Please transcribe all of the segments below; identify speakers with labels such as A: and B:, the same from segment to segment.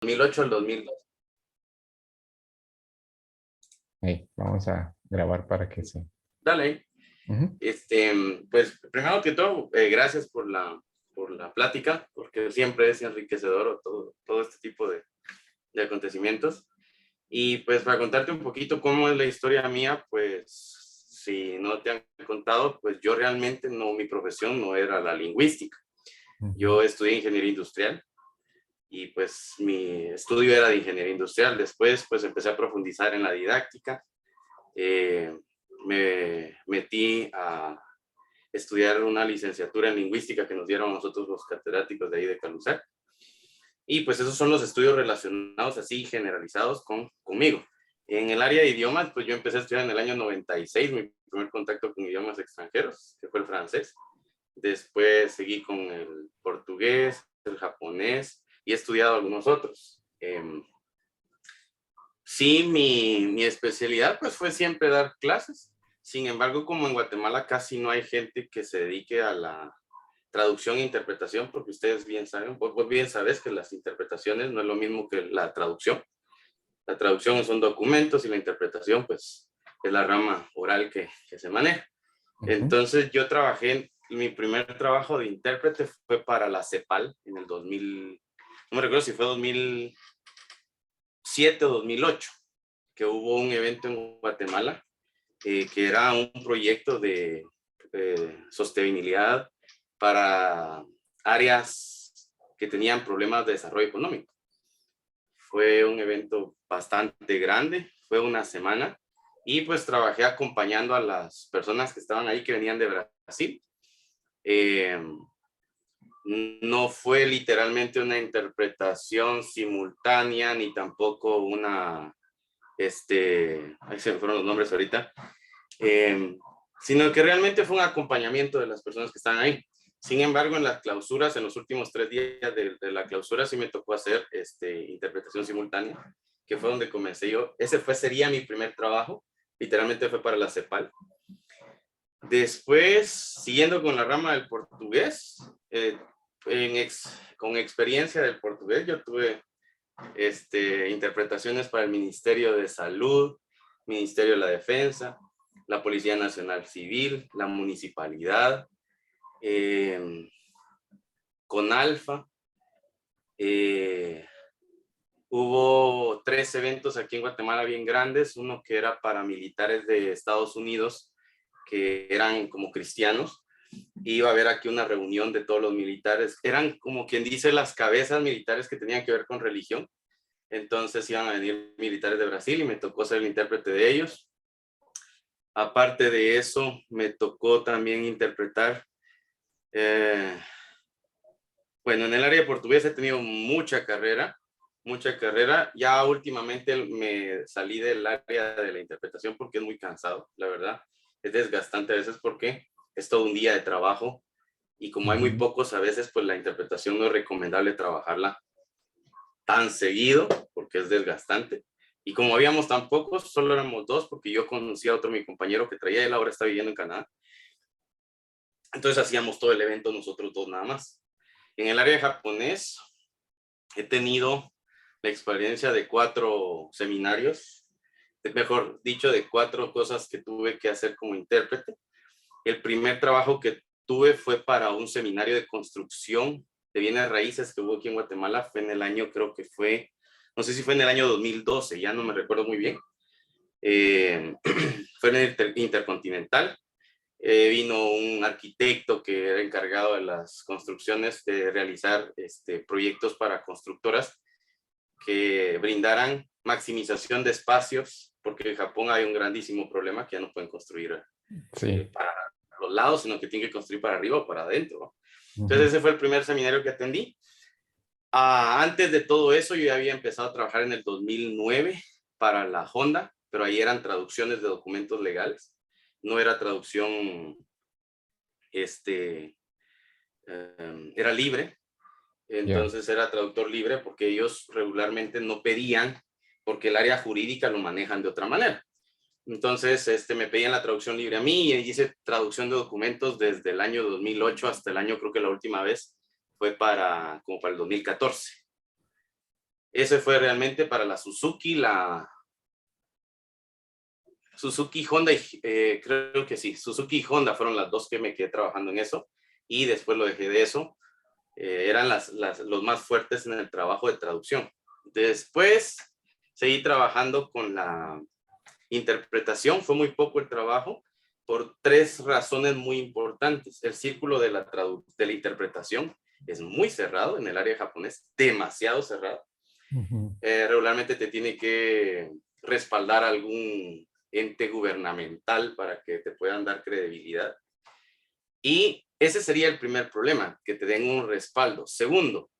A: 2008 al 2012.
B: Hey, vamos a grabar para que se...
A: Dale.
B: Ujú.
A: Pues primero que todo, gracias por la plática, porque siempre es enriquecedor todo este tipo de acontecimientos. Y pues para contarte un poquito cómo es la historia mía, pues si no te han contado, pues yo realmente no, mi profesión no era la lingüística.
B: Ujú.
A: Yo estudié ingeniería industrial y pues mi estudio era de ingeniería industrial. Después pues empecé a profundizar en la didáctica. Me metí a estudiar una licenciatura en lingüística que nos dieron a nosotros los catedráticos de ahí de Calusac. Y pues esos son los estudios relacionados así generalizados conmigo. En el área de idiomas, pues yo empecé a estudiar en el año 96, mi primer contacto con idiomas extranjeros, que fue el francés. Después seguí con el portugués, el japonés y he estudiado algunos otros. Sí, mi especialidad pues fue siempre dar clases. Sin embargo, como en Guatemala casi no hay gente que se dedique a la traducción e interpretación, porque ustedes bien saben, vos bien sabes que las interpretaciones no es lo mismo que la traducción. La traducción son documentos y la interpretación pues es la rama oral que se maneja.
B: Ujú.
A: Entonces yo trabajé, mi primer trabajo de intérprete fue para la CEPAL en el 2000, no me recuerdo si fue 2007 o 2008, que hubo un evento en Guatemala que era un proyecto de sostenibilidad para áreas que tenían problemas de desarrollo económico. Fue un evento bastante grande, fue una semana y pues trabajé acompañando a las personas que estaban ahí que venían de Brasil. Eh, no fue literalmente una interpretación simultánea ni tampoco una, ahí se me fueron los nombres ahorita, eh, sino que realmente fue un acompañamiento de las personas que están ahí. Sin embargo, en las clausuras, en los últimos 3 días de la clausura, sí me tocó hacer interpretación simultánea, que fue donde comencé yo. Sería mi primer trabajo, literalmente fue para la CEPAL. Después, siguiendo con la rama del portugués, con experiencia del portugués, yo tuve interpretaciones para el Ministerio de Salud, Ministerio de la Defensa, la Policía Nacional Civil, la Municipalidad, con Alfa. Hubo 3 eventos aquí en Guatemala bien grandes, uno que era para militares de Estados Unidos que eran como cristianos. Iba a haber aquí una reunión de todos los militares, eran como quien dice las cabezas militares que tenían que ver con religión. Entonces iban a venir militares de Brasil y me tocó ser el intérprete de ellos. Aparte de eso, me tocó también interpretar, eh, bueno, en el área de portugués he tenido mucha carrera, mucha carrera. Ya últimamente me salí del área de la interpretación porque es muy cansado, la verdad. Es desgastante a veces porque es todo un día de trabajo y como hay muy
B: Ujú.
A: pocos a veces, pues la interpretación no es recomendable trabajarla tan seguido porque es desgastante. Y como habíamos tan pocos, solo éramos dos, porque yo conocí a otro mi compañero que traía, él ahora está viviendo en Canadá. Entonces hacíamos todo el evento nosotros dos nada más. En el área de japonés he tenido la experiencia de 4 seminarios, mejor dicho, de 4 cosas que tuve que hacer como intérprete. El primer trabajo que tuve fue para un seminario de construcción de bienes raíces que hubo aquí en Guatemala. Fue en el año, creo que fue, no sé si fue en el año 2012, ya no me recuerdo muy bien. Eh, fue en el Intercontinental. Vino un arquitecto que era encargado de las construcciones, de realizar proyectos para constructoras que brindaran maximización de espacios, porque en Japón hay un grandísimo problema que ya no pueden construir
B: Sí.
A: para los lados, sino que tienen que construir para arriba o para adentro, ¿no? Entonces
B: Ujú.
A: ese fue el primer seminario que atendí. Antes de todo eso, yo ya había empezado a trabajar en el 2009 para la Honda, pero ahí eran traducciones de documentos legales, no era traducción, era libre,
B: Ya.
A: entonces era traductor libre porque ellos regularmente no pedían, porque el área jurídica lo manejan de otra manera. Entonces, me pedían la traducción libre a mí y hice traducción de documentos desde el año 2008 hasta el año, creo que la última vez fue como para el 2014. Ese fue realmente para la Suzuki, Honda, creo que sí, Suzuki y Honda fueron las dos que me quedé trabajando en eso, y después lo dejé de eso. Eran los más fuertes en el trabajo de traducción. Después seguí trabajando con la interpretación, fue muy poco el trabajo, por tres razones muy importantes. El círculo de la interpretación es muy cerrado en el área japonés, demasiado cerrado. Regularmente te tiene que respaldar algún ente gubernamental para que te puedan dar credibilidad. Y ese sería el primer problema, que te den un respaldo. Segundo,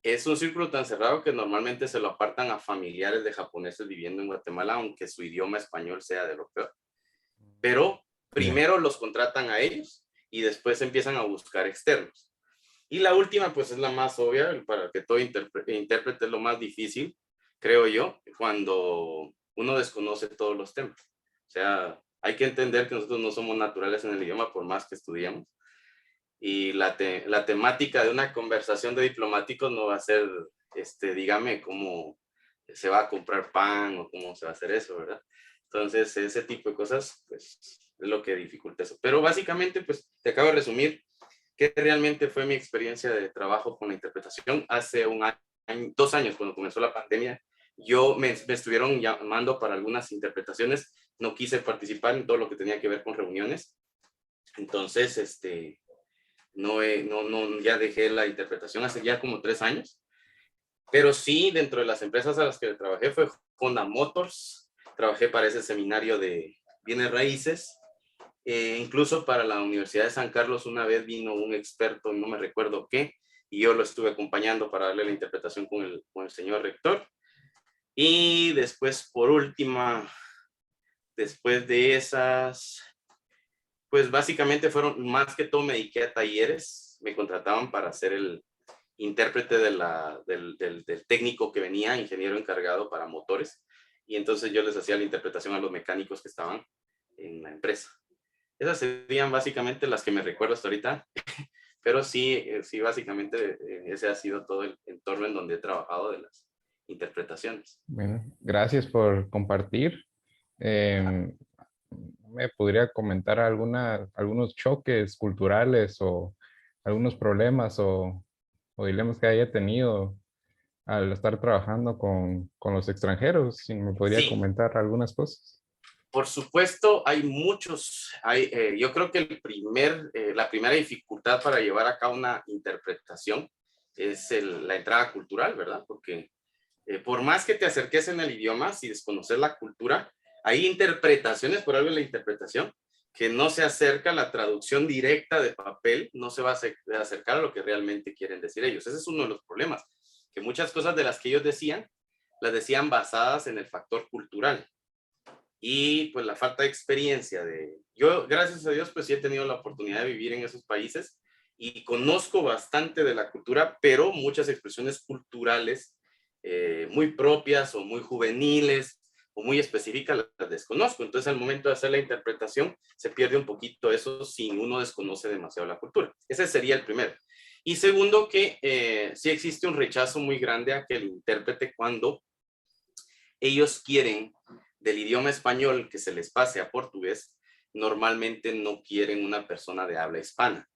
A: es un círculo tan cerrado que normalmente se lo apartan a familiares de japoneses viviendo en Guatemala, aunque su idioma español sea de lo peor. Pero primero los contratan a ellos y después empiezan a buscar externos. Y la última, pues es la más obvia, para que todo intérprete es lo más difícil, creo yo, cuando uno desconoce todos los temas. O sea, hay que entender que nosotros no somos naturales en el idioma por más que estudiamos. Y la temática de una conversación de diplomáticos no va a ser, dígame, cómo se va a comprar pan o cómo se va a hacer eso, ¿verdad? Entonces, ese tipo de cosas, pues, es lo que dificulta eso. Pero básicamente, pues, te acabo de resumir qué realmente fue mi experiencia de trabajo con la interpretación. Hace 2 años, cuando comenzó la pandemia, me estuvieron llamando para algunas interpretaciones. No quise participar en todo lo que tenía que ver con reuniones. Entonces, ya dejé la interpretación hace ya como 3 años. Pero sí, dentro de las empresas a las que trabajé fue Honda Motors. Trabajé para ese seminario de bienes raíces. Incluso para la Universidad de San Carlos una vez vino un experto, no me recuerdo qué, y yo lo estuve acompañando para darle la interpretación con el señor rector. Y después, por última, después de esas, pues básicamente fueron, más que todo me dediqué a talleres, me contrataban para ser el intérprete del técnico que venía, ingeniero encargado para motores, y entonces yo les hacía la interpretación a los mecánicos que estaban en la empresa. Esas serían básicamente las que me recuerdo hasta ahorita, pero sí, básicamente ese ha sido todo el entorno en donde he trabajado de las interpretaciones.
B: Bueno, gracias por compartir. ¿Me podría comentar algunos choques culturales o algunos problemas o dilemas que haya tenido al estar trabajando con los extranjeros? Si me podría
A: Sí,
B: comentar algunas cosas.
A: por supuesto, hay muchos. Yo creo que la primera dificultad para llevar a cabo una interpretación es la entrada cultural, ¿verdad? Porque por más que te acerques en el idioma, si desconoces la cultura, hay interpretaciones, por algo en la interpretación, que no se acerca a la traducción directa de papel, no se va a acercar a lo que realmente quieren decir ellos. Ese es uno de los problemas, que muchas cosas de las que ellos decían, las decían basadas en el factor cultural. Y pues la falta de experiencia yo, gracias a Dios, pues sí he tenido la oportunidad de vivir en esos países y conozco bastante de la cultura, pero muchas expresiones culturales muy propias o muy juveniles o muy específicas las desconozco. Entonces al momento de hacer la interpretación se pierde un poquito eso si uno desconoce demasiado la cultura. Ese sería el primero. Y segundo, que sí existe un rechazo muy grande a que el intérprete, cuando ellos quieren del idioma español que se les pase a portugués, normalmente no quieren una persona de habla hispana.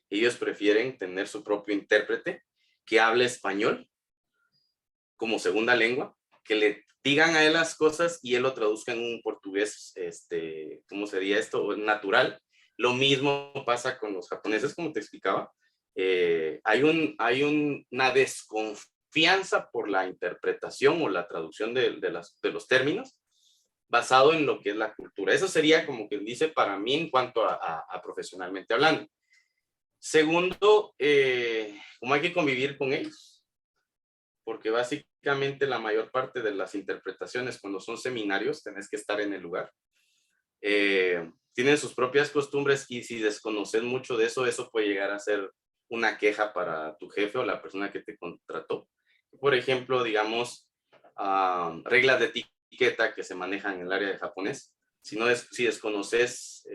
A: Ellos prefieren tener su propio intérprete que hable español como segunda lengua, que le digan a él las cosas y él lo traduzca en un portugués, ¿cómo sería esto? Natural. Lo mismo pasa con los japoneses, como te explicaba. Hay una desconfianza por la interpretación o la traducción de los términos basado en lo que es la cultura. Eso sería como que dice para mí en cuanto a profesionalmente hablando. Segundo, cómo hay que convivir con ellos, porque básicamente la mayor parte de las interpretaciones cuando son seminarios tenés que estar en el lugar. Tienen sus propias costumbres y si desconoces mucho de eso, eso puede llegar a ser una queja para tu jefe o la persona que te contrató. Por ejemplo, digamos, reglas de etiqueta que se manejan en el área de japonés. Si desconoces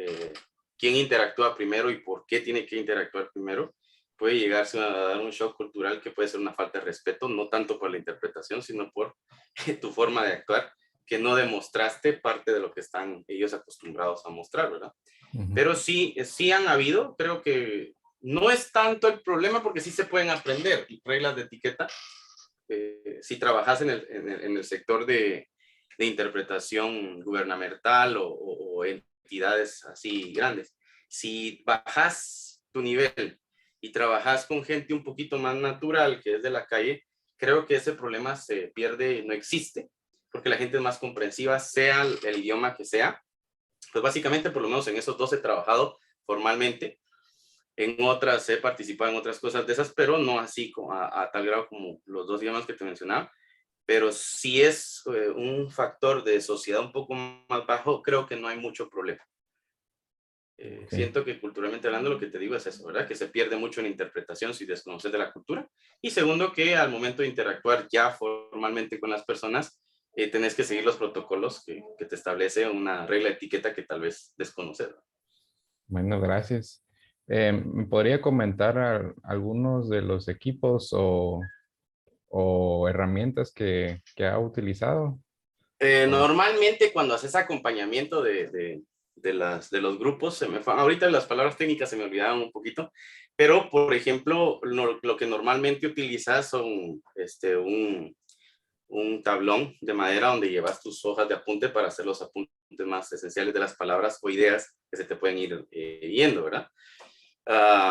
A: quién interactúa primero y por qué tiene que interactuar primero, puede llegarse a dar un shock cultural que puede ser una falta de respeto, no tanto por la interpretación, sino por tu forma de actuar, que no demostraste parte de lo que están ellos acostumbrados a mostrar, ¿verdad?
B: Ujú.
A: Pero sí, sí han habido, creo que no es tanto el problema porque sí se pueden aprender reglas de etiqueta. Si trabajas en el sector de interpretación gubernamental o entidades así grandes, si bajas tu nivel y trabajas con gente un poquito más natural, que es de la calle, creo que ese problema se pierde, no existe, porque la gente es más comprensiva, sea el idioma que sea. Pues básicamente, por lo menos en esos dos he trabajado formalmente. En otras he participado en otras cosas de esas, pero no así a tal grado como los dos idiomas que te mencionaba. Pero si es un factor de sociedad un poco más bajo, creo que no hay mucho problema.
B: Ok.
A: Siento que culturalmente hablando lo que te digo es eso, ¿verdad? Que se pierde mucho en interpretación si desconoces de la cultura. Y segundo, que al momento de interactuar ya formalmente con las personas, tenés que seguir los protocolos que te establece una regla de etiqueta que tal vez desconoces.
B: Bueno, gracias. ¿Me podría comentar algunos de los equipos o herramientas que ha utilizado? O-
A: Normalmente cuando haces acompañamiento de los grupos, ahorita las palabras técnicas se me olvidaban un poquito, pero por ejemplo, lo que normalmente utilizas son un tablón de madera donde llevas tus hojas de apunte para hacer los apuntes más esenciales de las palabras o ideas que se te pueden ir yendo, ¿verdad?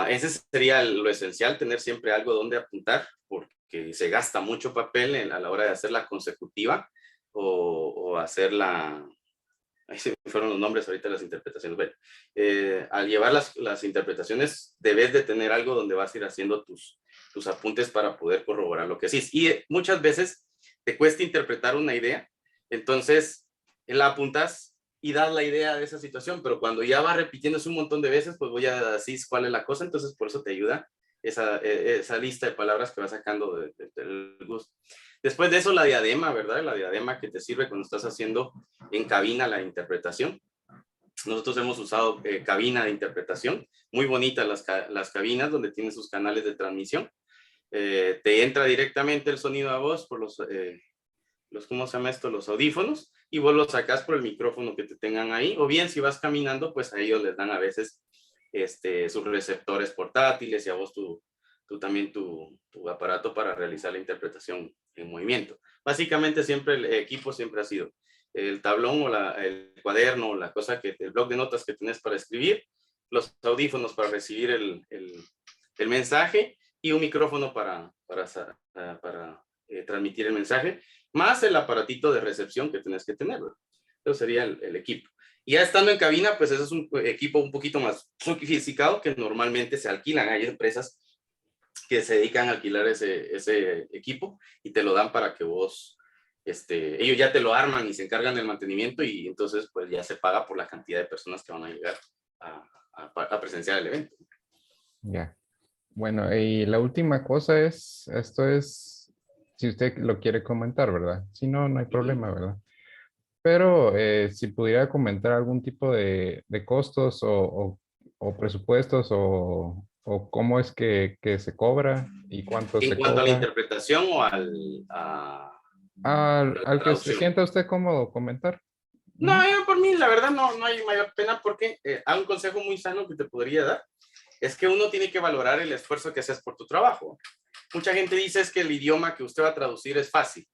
A: Ese sería lo esencial, tener siempre algo donde apuntar, porque se gasta mucho papel a la hora de hacer la consecutiva o hacer la... Ahí se me fueron los nombres ahorita de las interpretaciones. Bueno, al llevar las interpretaciones, debes de tener algo donde vas a ir haciendo tus apuntes para poder corroborar lo que sí. Y muchas veces te cuesta interpretar una idea, entonces la apuntas y das la idea de esa situación, pero cuando ya va repitiéndose un montón de veces, pues voy a decir cuál es la cosa, entonces por eso te ayuda esa lista de palabras que vas sacando del gusto. Después de eso, la diadema, ¿verdad? La diadema que te sirve cuando estás haciendo en cabina la interpretación. Nosotros hemos usado cabina de interpretación, muy bonitas las cabinas donde tienen sus canales de transmisión. Te entra directamente el sonido a voz por ¿cómo se llama esto? Los audífonos, y vos lo sacás por el micrófono que te tengan ahí, o bien si vas caminando, pues a ellos les dan a veces sus receptores portátiles y a vos también tu aparato para realizar la interpretación en movimiento. Básicamente siempre el equipo siempre ha sido el tablón o el cuaderno o la cosa el bloc de notas que tenés para escribir, los audífonos para recibir el mensaje y un micrófono para transmitir el mensaje, más el aparatito de recepción que tenés que tener. Eso sería el equipo. Y ya estando en cabina, pues eso es un equipo un poquito más sofisticado que normalmente se alquilan. Hay empresas que se dedican a alquilar ese equipo y te lo dan para que vos, ellos ya te lo arman y se encargan del mantenimiento y entonces pues ya se paga por la cantidad de personas que van a llegar a presenciar el evento.
B: Ya. Bueno, y la última cosa es, esto es, si usted lo quiere comentar, ¿verdad? Si no, no hay
A: Uh -huh.
B: problema, ¿verdad? Pero si pudiera comentar algún tipo de costos o presupuestos o cómo es que se cobra y cuánto
A: En
B: se
A: cuanto a la
B: cobra,
A: interpretación o a la
B: al que se
A: traducción.
B: sienta usted cómodo comentar.
A: No,
B: Ujú.
A: yo por mí, la verdad, no hay mayor pena porque hay un consejo muy sano que te podría dar. Es que uno tiene que valorar el esfuerzo que haces por tu trabajo. Mucha gente dice es que el idioma que usted va a traducir es fácil.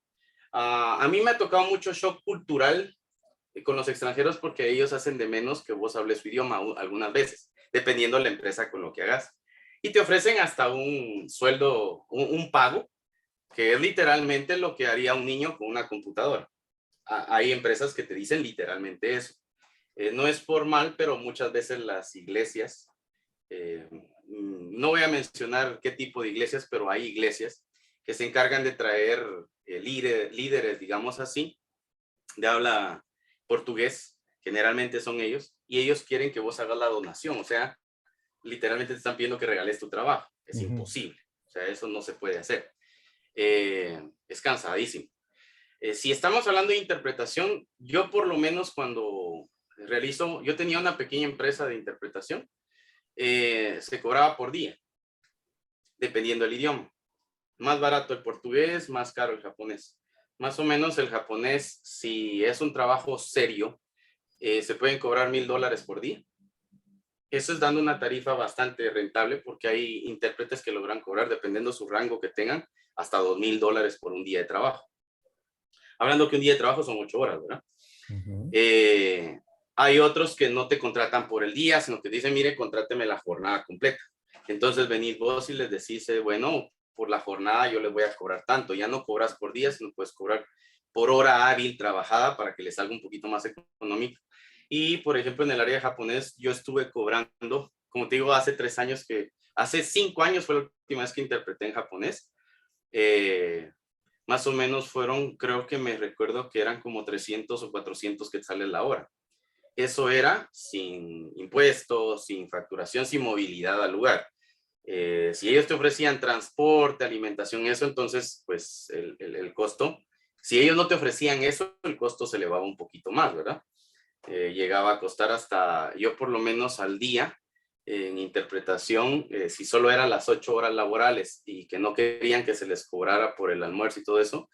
A: A mí me ha tocado mucho shock cultural con los extranjeros porque ellos hacen de menos que vos hables su idioma algunas veces, dependiendo de la empresa con lo que hagas. Y te ofrecen hasta un sueldo, un pago, que es literalmente lo que haría un niño con una computadora. Hay empresas que te dicen literalmente eso. No es formal, pero muchas veces las iglesias, no voy a mencionar qué tipo de iglesias, pero hay iglesias que se encargan de traer líderes, digamos así, de habla portugués, generalmente son ellos, y ellos quieren que vos hagas la donación, o sea, literalmente te están pidiendo que regales tu trabajo, es
B: Ujú.
A: imposible, o sea, eso no se puede hacer, es cansadísimo. Si estamos hablando de interpretación, yo por lo menos cuando yo tenía una pequeña empresa de interpretación, se cobraba por día. dependiendo del idioma. Más barato el portugués, más caro el japonés. Más o menos el japonés, si es un trabajo serio, se pueden cobrar $1,000 por día. Eso es dando una tarifa bastante rentable porque hay intérpretes que logran cobrar, dependiendo su rango que tengan, hasta $2,000 por un día de trabajo. Hablando que un día de trabajo son 8 horas, ¿verdad?
B: Ujú.
A: Hay otros que no te contratan por el día, sino que dicen, mire, contráteme la jornada completa. Entonces venís vos y les decís, bueno, por la jornada yo les voy a cobrar tanto. Ya no cobras por día, sino puedes cobrar por hora hábil trabajada para que les salga un poquito más económico. Y, por ejemplo, en el área de japonés, yo estuve cobrando, como te digo, hace 5 años fue la última vez que interpreté en japonés. Más o menos fueron, creo que me recuerdo que eran como 300 o 400 quetzales la hora. Eso era sin impuestos, sin facturación, sin movilidad al lugar. Si ellos te ofrecían transporte, alimentación, eso, entonces, pues el costo, si ellos no te ofrecían eso, el costo se elevaba un poquito más, ¿verdad? Llegaba a costar hasta, yo por lo menos al día, en interpretación, si solo eran las 8 horas laborales y que no querían que se les cobrara por el almuerzo y todo eso,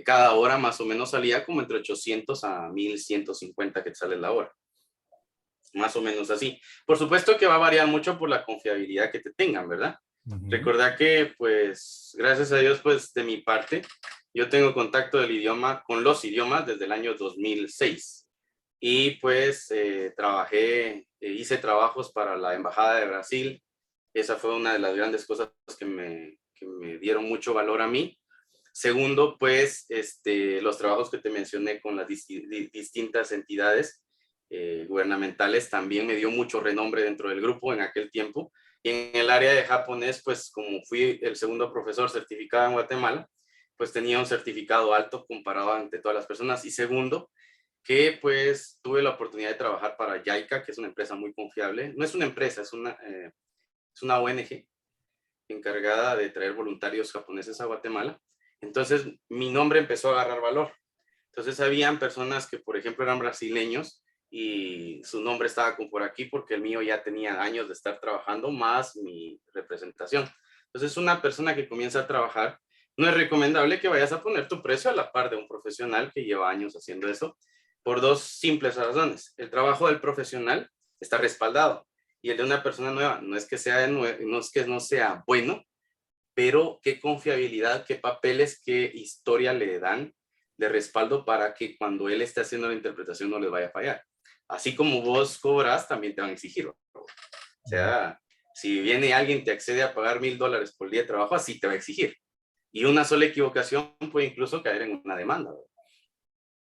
A: cada hora más o menos salía como entre 800 a 1,150 quetzales la hora. Más o menos así. Por supuesto que va a variar mucho por la confiabilidad que te tengan, ¿verdad?
B: Ujú.
A: Recordá que, pues, gracias a Dios, pues, de mi parte, yo tengo contacto del idioma con los idiomas desde el año 2006. Y pues hice trabajos para la Embajada de Brasil. Esa fue una de las grandes cosas que me dieron mucho valor a mí. Segundo, pues los trabajos que te mencioné con las distintas entidades gubernamentales también me dio mucho renombre dentro del grupo en aquel tiempo. Y en el área de japonés, pues como fui el segundo profesor certificado en Guatemala, pues tenía un certificado alto comparado ante todas las personas. Y segundo, que pues tuve la oportunidad de trabajar para JICA, que es una empresa muy confiable. No es una empresa, es una ONG encargada de traer voluntarios japoneses a Guatemala. Entonces mi nombre empezó a agarrar valor. Entonces habían personas que, por ejemplo, eran brasileños y su nombre estaba como por aquí porque el mío ya tenía años de estar trabajando más mi representación. Entonces una persona que comienza a trabajar, no es recomendable que vayas a poner tu precio a la par de un profesional que lleva años haciendo eso, por dos simples razones. El trabajo del profesional está respaldado y el de una persona nueva no es que no es que no sea bueno, pero qué confiabilidad, qué papeles, qué historia le dan de respaldo para que cuando él esté haciendo la interpretación no les vaya a fallar. Así como vos cobras, también te van a exigir. O sea, si viene alguien te accede a pagar $1,000 por día de trabajo, así te va a exigir. Y una sola equivocación puede incluso caer en una demanda.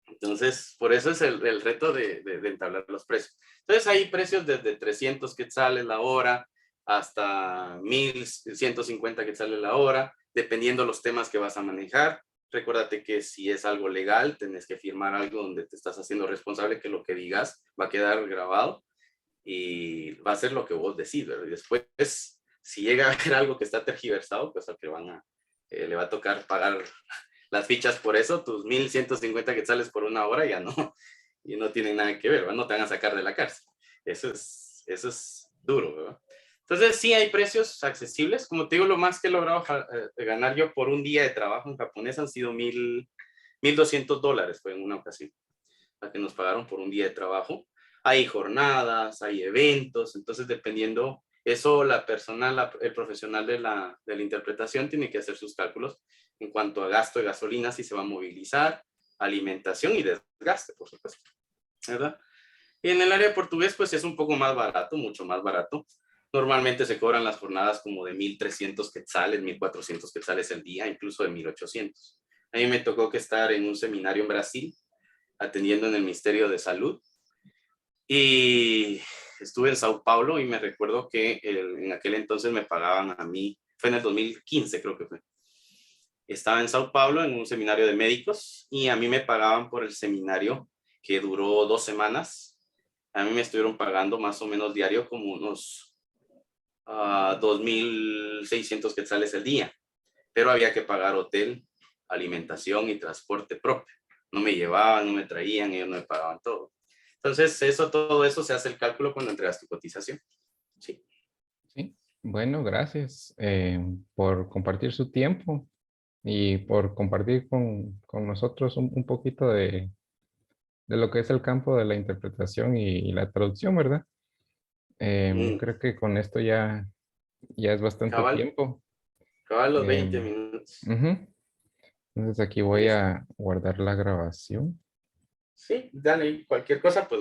A: Entonces, por eso es el reto de entablar los precios. Entonces, hay precios desde 300 quetzales la hora hasta 1,150 quetzales la hora, dependiendo los temas que vas a manejar. Recuérdate que si es algo legal, tenés que firmar algo donde te estás haciendo responsable que lo que digas va a quedar grabado y va a ser lo que vos decís, ¿verdad? Y después, si llega a haber algo que está tergiversado, pues al que le va a tocar pagar las fichas por eso, tus 1,150 quetzales por una hora ya no, y no tienen nada que ver, ¿verdad? No te van a sacar de la cárcel. Eso es duro, ¿verdad? Entonces sí hay precios accesibles. Como te digo, lo más que he logrado ganar yo por un día de trabajo en japonés han sido $1,200, fue en una ocasión, la que nos pagaron por un día de trabajo. Hay jornadas, hay eventos, entonces dependiendo, eso la persona, el profesional de la interpretación tiene que hacer sus cálculos en cuanto a gasto de gasolina, si se va a movilizar, alimentación y desgaste, por supuesto, ¿verdad? Y en el área de portugués, pues es un poco más barato, mucho más barato. Normalmente se cobran las jornadas como de 1,300 quetzales, 1,400 quetzales el día, incluso de 1,800. A mí me tocó que estar en un seminario en Brasil, atendiendo en el Ministerio de Salud, y estuve en Sao Paulo y me recuerdo que en aquel entonces me pagaban a mí, fue en el 2015 creo que fue. Estaba en Sao Paulo en un seminario de médicos y a mí me pagaban por el seminario que duró 2 semanas. A mí me estuvieron pagando más o menos diario como unos 2,600 quetzales el día, pero había que pagar hotel, alimentación y transporte propio. No me llevaban, no me traían, ellos no me pagaban todo. Entonces, todo eso se hace el cálculo cuando entregas tu cotización. Sí.
B: Sí. Bueno, gracias por compartir su tiempo y por compartir con nosotros un poquito de lo que es el campo de la interpretación y la traducción, ¿verdad? Yo
A: Mm,
B: creo que con esto ya es bastante
A: cabal,
B: tiempo.
A: cabal los 20
B: Em,
A: minutos.
B: Ujú. Entonces aquí voy
A: Listo.
B: a guardar la grabación.
A: Sí, dale, cualquier cosa, pues